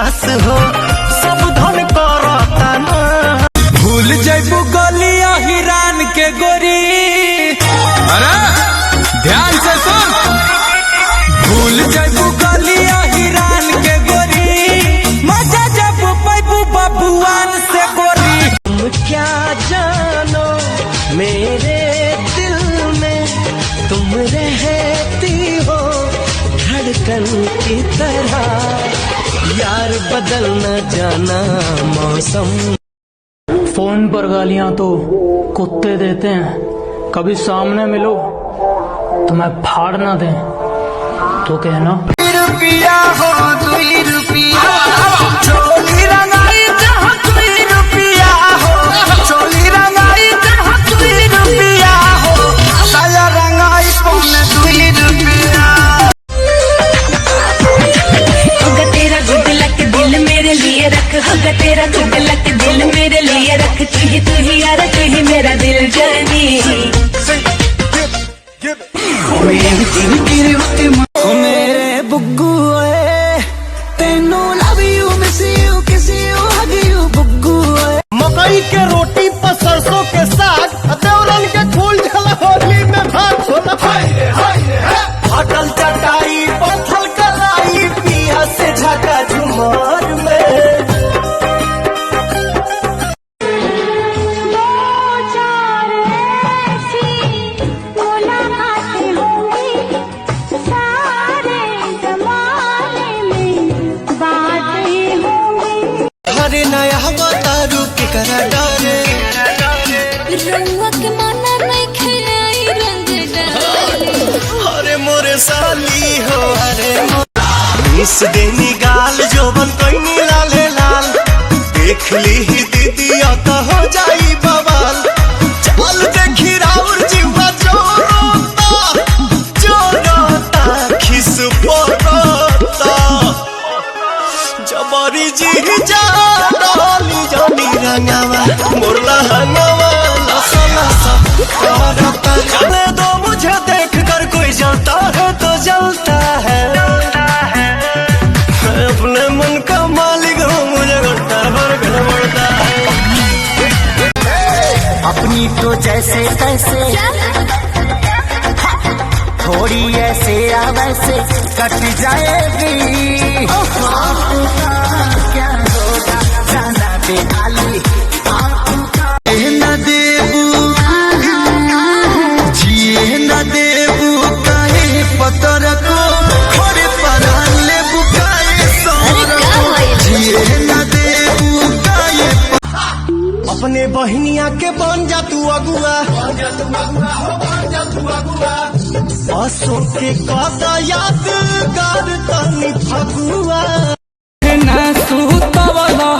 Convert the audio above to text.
पास हो सब धन करता ना। भूल जैबू गलिया हिरान के गोरी, अरे ध्यान से सुन। भूल जैबू गलिया हिरान के गोरी, मजा जब पैबू बबुआन से गोरी। तुम क्या जानो मेरे दिल में तुम रहती हो धड़कन की तरह, यार बदल न जाना मौसम। फोन पर गालियां तो कुत्ते देते हैं, कभी सामने मिलो तो मैं फाड़ ना दे तो कहना। रुपया हो 2 रुपया, चोली रंगाई जहाँ 2 रुपया हो, चोली रंगाई जहाँ 2 रुपया हो, साया रंगाई पौने 2 रुपया। होगा तेरा गुड लक दिल मेरे लिए रख, होगा तेरा गुड लक दिल मेरे लिए रख, तू ही यार तू ही मेरा दिल जानी। मेरे बुग्गू तेनू love you miss you kiss you hug you Buggu. मकई के रोटी पर सरसों के साग, देवरन के फूल झला होली में भात होला। हटल चटाई पत्थल कलाई पिया से झका झुमार में। हरे नया बतारू के करा डारे, रंगवा के माना नहीं खेलाई रंग डाले। अरे मोरे साली हो अरे मिस देनी गाल जोबन कोई नी लाले लाल, देख ली ही दीदी तो हो जाई बवाल। चल देखी राउर जीवा जोरोता खिस पोरोता, जबरी जी जा डाली जानी रंगावा मोरला हंगावा लसा लसा करता। जाने दो मुझे देख कर कोई जलता है तो जलता है, मैं अपने मन का मालिक हूँ मुझे घंटा भर गड़बड़ता है। अपनी तो जैसे तैसे थोड़ी ऐसे या वैसे कट जाएगी, क्या होगा जाना बेहाली। न देबू जिए न देबू काहे पतर को, खोरे पर लेबू काहे सर को, जिए न देबू काहे। अपने बहनिया के बन जा तू अगुआ, असो के कदा यादगार तनी फगुआ। ना सूतवला